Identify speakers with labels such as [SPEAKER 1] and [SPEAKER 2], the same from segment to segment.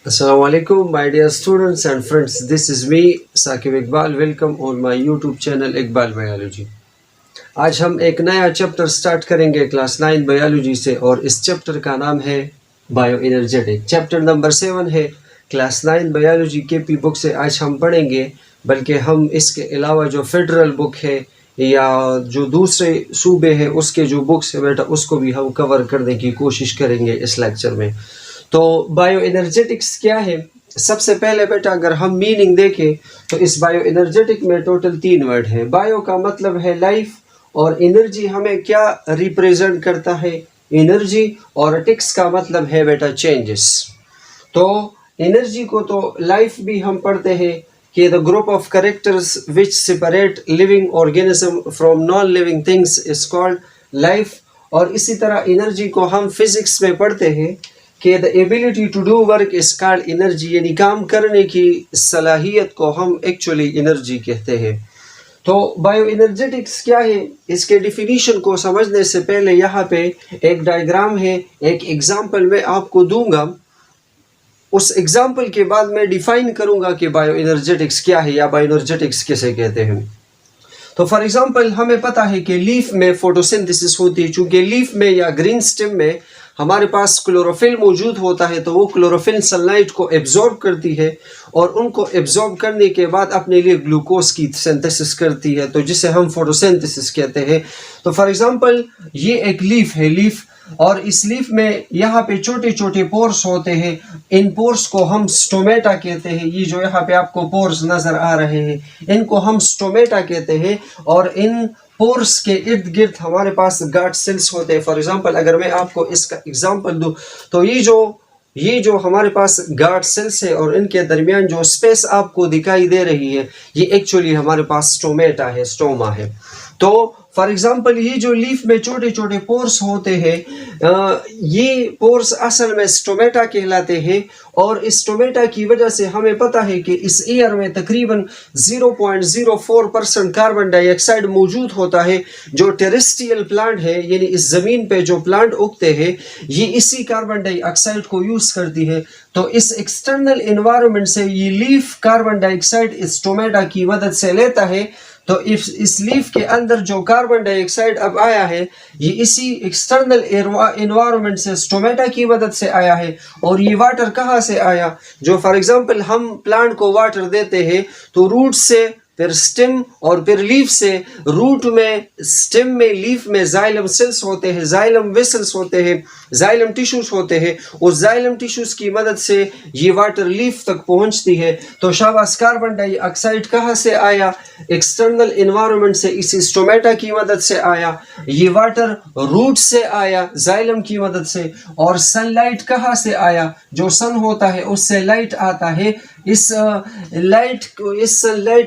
[SPEAKER 1] Assalamu alaikum, my dear students and friends. This is me, Saqib Iqbal. Welcome on my YouTube channel Iqbal Biology. आज हम एक नया chapter start करेंगे class 9 biology से, और इस चैप्टर का नाम है बायो एनर्जेटिक। चैप्टर नंबर 7 है। क्लास 9 बायोलॉजी के पी बुक से आज हम पढ़ेंगे, बल्कि हम इसके अलावा जो फेडरल बुक है या जो दूसरे सूबे हैं उसके जो बुक्स है बेटा, उसको भी हम कवर करने की कोशिश करेंगे इस लेक्चर में। तो बायो एनर्जेटिक्स क्या है? सबसे पहले बेटा अगर हम मीनिंग देखें तो इस बायो एनर्जेटिक में टोटल 3 वर्ड है। बायो का मतलब है लाइफ, और एनर्जी हमें क्या रिप्रेजेंट करता है? एनर्जी। और टिक्स का मतलब है बेटा चेंजेस। तो एनर्जी को तो लाइफ भी हम पढ़ते हैं कि the group of characters which separate living organism from non living things is called life. और इसी तरह एनर्जी को हम फिजिक्स में पढ़ते हैं कि the ability to do work is called energy, यानी काम करने की सलाहियत को हम एक्चुअली एनर्जी कहते हैं। तो बायो एनर्जेटिक्स क्या है, इसके डिफिनीशन को समझने से पहले यहाँ पे एक डायग्राम है, एक एग्जाम्पल मैं आपको दूंगा। उस एग्जाम्पल के बाद मैं डिफाइन करूंगा कि बायो एनर्जेटिक्स क्या है या बायो एनर्जेटिक्स किसे कहते हैं। तो फॉर एग्जाम्पल हमें पता है कि लीफ में फोटोसिंथेसिस होती है। चूंकि लीफ में या ग्रीन स्टेम में हमारे पास क्लोरोफिल मौजूद होता है, तो वो क्लोरोफिल सनलाइट को एब्जॉर्ब करती है, और उनको एब्जॉर्ब करने के बाद अपने लिए ग्लूकोज की सिंथेसिस करती है, तो जिसे हम फोटोसिंथेसिस कहते हैं। तो फॉर एग्जांपल ये एक लीफ है, लीफ, और इस लीफ में यहाँ पे छोटे छोटे पोर्स होते हैं। इन पोर्स को हम स्टोमेटा कहते हैं। ये जो यहाँ पे आपको पोर्स नजर आ रहे हैं, इनको हम स्टोमेटा कहते हैं। और इन पोर्स के इर्द गिर्द हमारे पास गार्ड सेल्स होते हैं। फॉर एग्जांपल अगर मैं आपको इसका एग्जांपल दूं, तो ये जो हमारे पास गार्ड सेल्स है और इनके दरमियान जो स्पेस आपको दिखाई दे रही है, ये एक्चुअली हमारे पास स्टोमेटा है, स्टोमा है। तो फॉर एग्जांपल ये जो लीफ में छोटे छोटे पोर्स होते हैं, ये पोर्स असल में स्टोमेटा कहलाते हैं। और इस स्टोमेटा की वजह से हमें पता है कि इस एयर में तकरीबन 0.04% कार्बन डाइऑक्साइड मौजूद होता है। जो टेरेस्ट्रियल प्लांट है, यानी इस ज़मीन पे जो प्लांट उगते हैं, ये इसी कार्बन डाइऑक्साइड को यूज़ करती है। तो इस एक्सटर्नल एनवायरनमेंट से ये लीफ कार्बन डाइऑक्साइड इस स्टोमेटा की मदद से लेता है। तो इस लीफ के अंदर जो कार्बन डाइऑक्साइड अब आया है, ये इसी एक्सटर्नल एनवायरनमेंट से स्टोमेटा की मदद से आया है। और ये वाटर कहाँ से आया? जो फॉर एग्जांपल हम प्लांट को वाटर देते हैं तो रूट से, फिर स्टेम, और फिर लीफ से। रूट में, स्टेम में, लीफ में जाइलम सेल्स होते हैं, जाइलम वेसल्स होते हैं, जाइलम टिश्यूज होते हैं। उस जाइलम टिश्यूज की मदद से ये वाटर लीफ तक पहुंचती है। तो शाबाश, कार्बन डाइऑक्साइड कहाँ से आया? एक्सटर्नल एनवायरनमेंट से, इसी स्टोमेटा की मदद से आया। ये वाटर रूट से आया, जाइलम की मदद से। और सनलाइट कहाँ से आया? जो सन होता है उससे लाइट आता है। इस सनलाइट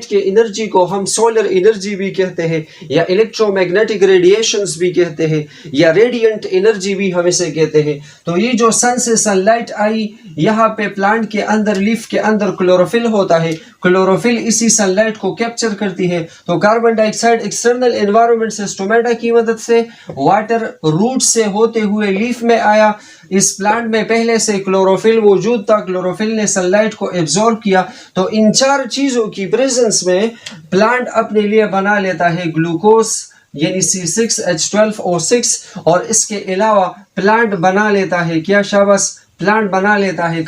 [SPEAKER 1] के एनर्जी को हम सोलर एनर्जी भी कहते हैं, या इलेक्ट्रोमैग्नेटिक रेडिएशंस भी कहते हैं, या रेडिएंट एनर्जी भी हम इसे कहते हैं। तो ये जो सन से सनलाइट आई, यहाँ पे प्लांट के अंदर, लीफ के अंदर क्लोरोफिल होता है। क्लोरोफिल इसी सनलाइट को कैप्चर करती है। तो कार्बन डाइऑक्साइड एक्सटर्नल एनवायरनमेंट से, स्टोमेटा की मदद से, वाटर रूट से होते हुए लीफ में आया। इस प्लांट में पहले से क्लोरोफिल मौजूद था, क्लोरोफिल ने सनलाइट को एब्जॉर्ब किया। तो इन 4 चीजों की प्रेजेंस में प्लांट अपने लिए बना लेता है ग्लूकोज, यानी C6H12O6। और इसके अलावा प्लांट बना लेता है क्या? शाबाश, प्लांट बना लेता है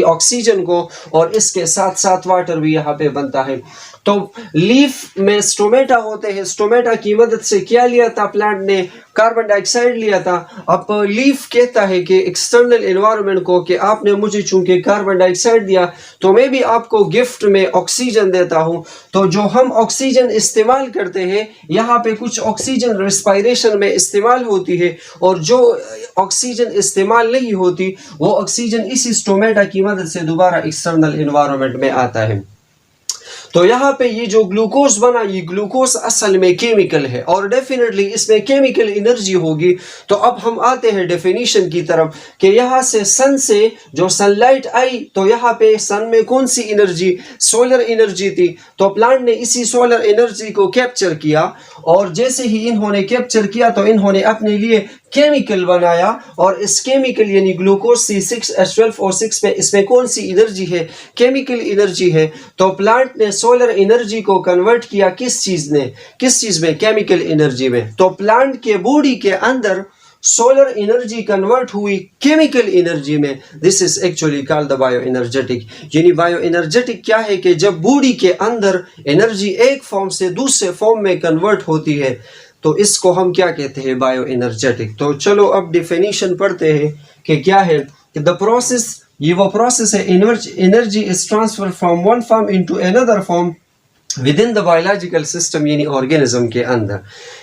[SPEAKER 1] ऑक्सीजन को, और इसके साथ साथ वाटर भी यहाँ पे बनता है। तो लीफ में स्टोमेटा होते हैं। स्टोमेटा की मदद से क्या लिया था प्लांट ने? कार्बन डाइऑक्साइड लिया था। अब लीफ कहता है कि एक्सटर्नल एनवायरनमेंट को कि आपने मुझे चूंकि कार्बन डाइऑक्साइड दिया, तो मैं भी आपको गिफ्ट में ऑक्सीजन देता हूं। तो जो हम ऑक्सीजन इस्तेमाल करते हैं, यहाँ पे कुछ ऑक्सीजन रेस्पिरेशन में इस्तेमाल होती है, और जो ऑक्सीजन इस्तेमाल नहीं होती वो ऑक्सीजन इसी स्टोमेटा की मदद से दोबारा एक्सटर्नल एनवायरनमेंट में आता है। तो यहाँ पे ये जो ग्लूकोज बना, ये ग्लूकोज असल में केमिकल है, और डेफिनेटली इसमें केमिकल एनर्जी होगी। तो अब हम आते हैं डेफिनेशन की तरफ कि यहाँ से सन से जो सनलाइट आई, तो यहाँ पे सन में कौन सी एनर्जी? सोलर एनर्जी थी। तो प्लांट ने इसी सोलर एनर्जी को कैप्चर किया, और जैसे ही इन्होंने कैप्चर किया तो इन्होंने अपने लिए केमिकल बनाया, और इस केमिकल यानी ग्लूकोज C6H12O6 में इसमें कौन सी एनर्जी है? केमिकल एनर्जी है। तो प्लांट ने सोलर एनर्जी को कन्वर्ट किया किस चीज में? केमिकल एनर्जी में। तो प्लांट के बॉडी के अंदर सोलर एनर्जी कन्वर्ट हुई केमिकल एनर्जी में। This is actually called the bio energetic. यानी बायो एनर्जेटिक क्या है कि जब बॉडी के अंदर एनर्जी एक फॉर्म से दूसरे फॉर्म में कन्वर्ट होती है, तो इसको हम क्या कहते हैं? Bio energetic. तो चलो अब डिफिनीशन पढ़ते हैं कि क्या है कि द प्रोसेस, ये वो प्रोसेस है, energy is transfer from one form into another form with in the biological system, यानी ऑर्गेनिज्म के अंदर।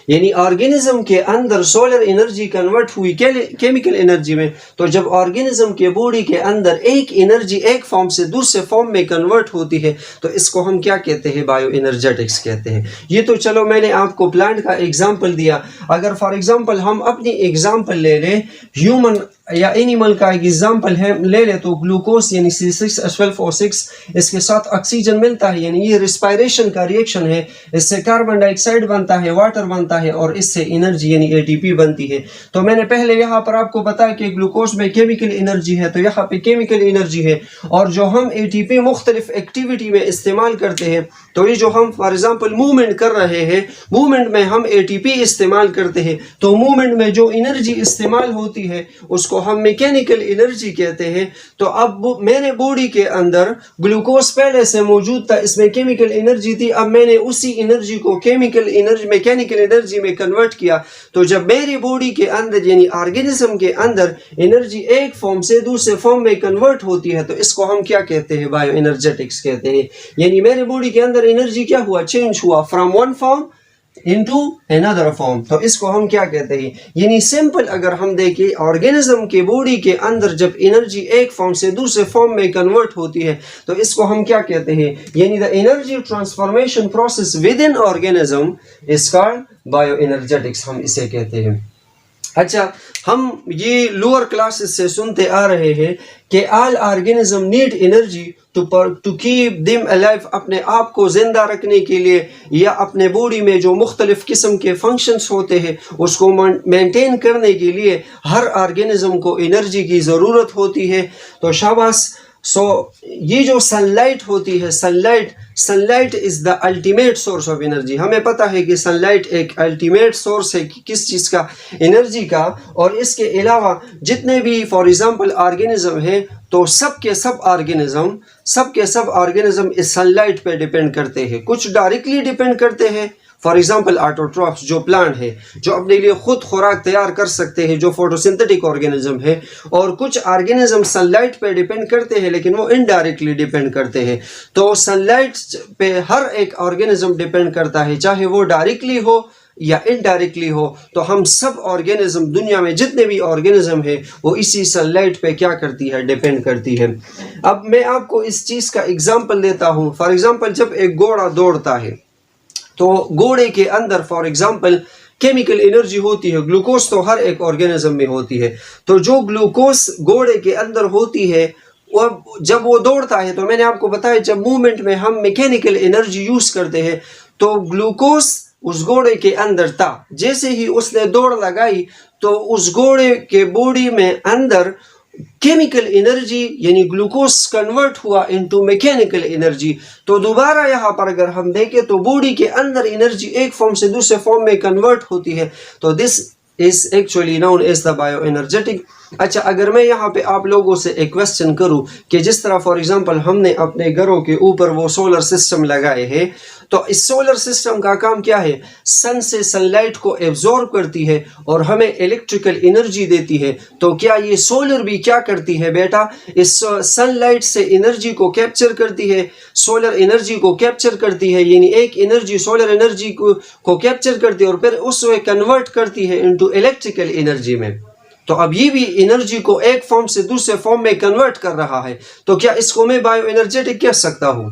[SPEAKER 1] यानी ऑर्गेनिज्म के अंदर सोलर एनर्जी कन्वर्ट हुई केमिकल एनर्जी में। तो जब ऑर्गेनिज्म के बॉडी के अंदर एक एनर्जी एक फॉर्म से दूसरे फॉर्म में कन्वर्ट होती है, तो इसको हम क्या कहते हैं? बायो एनर्जेटिक्स कहते हैं। ये तो चलो मैंने आपको प्लांट का एग्जाम्पल दिया। अगर फॉर एग्जाम्पल हम अपनी एग्जाम्पल ले लें, ह्यूमन या एनिमल का एग्जाम्पल है ले ले, तो ग्लूकोज यानी C6H12O6, इसके साथ ऑक्सीजन मिलता है, यानी ये रिस्पायरेशन का रिएक्शन है। इससे कार्बन डाइऑक्साइड बनता है, वाटर बनता है, और इससे एनर्जी यानी ATP बनती है। तो मैंने पहले यहाँ पर आपको बताया कि ग्लूकोज में केमिकल एनर्जी है, तो यहाँ पे केमिकल एनर्जी है। और जो हम ATP मुख्तलिफ एक्टिविटी में इस्तेमाल करते हैं, तो ये जो हम फॉर एग्जाम्पल मूवमेंट कर रहे हैं, मूवमेंट में हम ATP इस्तेमाल करते हैं, तो मूवमेंट में जो एनर्जी इस्तेमाल होती है उसको हम मैकेनिकल एनर्जी कहते हैं। तो अब मेरे बॉडी के अंदर ग्लूकोज पहले से मौजूद था, इसमें केमिकल एनर्जी थी, अब मैंने उसी एनर्जी को केमिकल एनर्जी मैकेनिकल एनर्जी में कन्वर्ट किया। तो जब मेरी बॉडी के अंदर यानी ऑर्गेनिज्म के अंदर एनर्जी एक फॉर्म से दूसरे फॉर्म में कन्वर्ट होती है, तो इसको हम क्या कहते हैं? बायो एनर्जेटिक्स कहते हैं। यानी मेरे बॉडी के अंदर एनर्जी क्या हुआ? चेंज हुआ from one form into another form, तो इसको हम क्या कहते हैं? यानी सिंपल अगर हम देखें, ऑर्गेनिज्म के बॉडी के अंदर जब एनर्जी एक फॉर्म से दूसरे फॉर्म में कन्वर्ट होती है, तो इसको हम क्या कहते हैं? यानी the energy transformation process with in organism is called bio energetics, हम इसे कहते हैं। अच्छा, हम ये लोअर क्लासेस से सुनते आ रहे हैं कि all organism need energy to keep them alive, अपने आप को जिंदा रखने के लिए, या अपने बॉडी में जो मुख्तलिफ किस्म के फंक्शंस होते हैं उसको मेंटेन करने के लिए हर ऑर्गेनिज्म को एनर्जी की ज़रूरत होती है। तो शाबाश। ये जो सनलाइट होती है, sunlight is the ultimate source of energy. हमें पता है कि सनलाइट एक अल्टीमेट सोर्स है किस चीज़ का? एनर्जी का। और इसके अलावा जितने भी फॉर एग्जांपल ऑर्गेनिज्म है, तो सब के सब ऑर्गेनिज्म इस सनलाइट पे डिपेंड करते हैं। कुछ डायरेक्टली डिपेंड करते हैं, फॉर एग्जाम्पल ऑटोट्रॉफ्स जो प्लांट है, जो अपने लिए खुद खुराक तैयार कर सकते हैं, जो फोटोसिंथेटिक ऑर्गेनिज्म है। और कुछ ऑर्गेनिज्म सनलाइट पे डिपेंड करते हैं, लेकिन वो इनडायरेक्टली डिपेंड करते हैं। तो सनलाइट पे हर एक ऑर्गेनिज्म डिपेंड करता है, चाहे वो डायरेक्टली हो या इनडायरेक्टली हो। तो हम सब ऑर्गेनिज्म, दुनिया में जितने भी ऑर्गेनिज्म है, वो इसी सनलाइट पे क्या करती है? डिपेंड करती है। अब मैं आपको इस चीज़ का एग्जाम्पल देता हूँ। फॉर एग्जाम्पल जब एक घोड़ा दौड़ता है, तो घोड़े के अंदर फॉर एग्जांपल केमिकल एनर्जी होती है। ग्लूकोज तो हर एक ऑर्गेनिज्म में होती है। तो जो ग्लूकोज घोड़े के अंदर होती है, जब वो दौड़ता है, तो मैंने आपको बताया जब मूवमेंट में हम मैकेनिकल एनर्जी यूज करते हैं, तो ग्लूकोज उस घोड़े के अंदर था। जैसे ही उसने दौड़ लगाई, तो उस घोड़े के बॉडी में अंदर केमिकल एनर्जी यानी ग्लूकोज कन्वर्ट हुआ इनटू मैकेनिकल एनर्जी। तो दोबारा यहाँ पर अगर हम देखें, तो बॉडी के अंदर एनर्जी एक फॉर्म से दूसरे फॉर्म में कन्वर्ट होती है। तो this is actually known as the bio energetic. अच्छा, अगर मैं यहाँ पे आप लोगों से एक क्वेश्चन करूँ कि जिस तरह फॉर एग्जांपल हमने अपने घरों के ऊपर वो सोलर सिस्टम लगाए हैं, तो इस सोलर सिस्टम का काम क्या है? सन से सनलाइट को एब्जॉर्ब करती है और हमें इलेक्ट्रिकल एनर्जी देती है। तो क्या ये सोलर भी क्या करती है बेटा? इस सनलाइट से एनर्जी को कैप्चर करती है, सोलर एनर्जी को कैप्चर करती है, यानी एक एनर्जी सोलर एनर्जी को कैप्चर करती है और फिर उसको कन्वर्ट करती है इनटू इलेक्ट्रिकल एनर्जी में। तो अब ये भी एनर्जी को एक फॉर्म से दूसरे फॉर्म में कन्वर्ट कर रहा है। तो क्या इसको मैं बायो एनर्जेटिक कह सकता हूँ?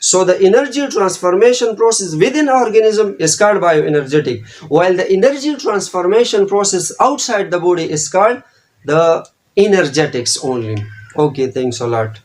[SPEAKER 1] So the energy transformation process within organism is called bioenergetic, while the energy transformation process outside the body is called the energetics only. Okay, thanks a lot.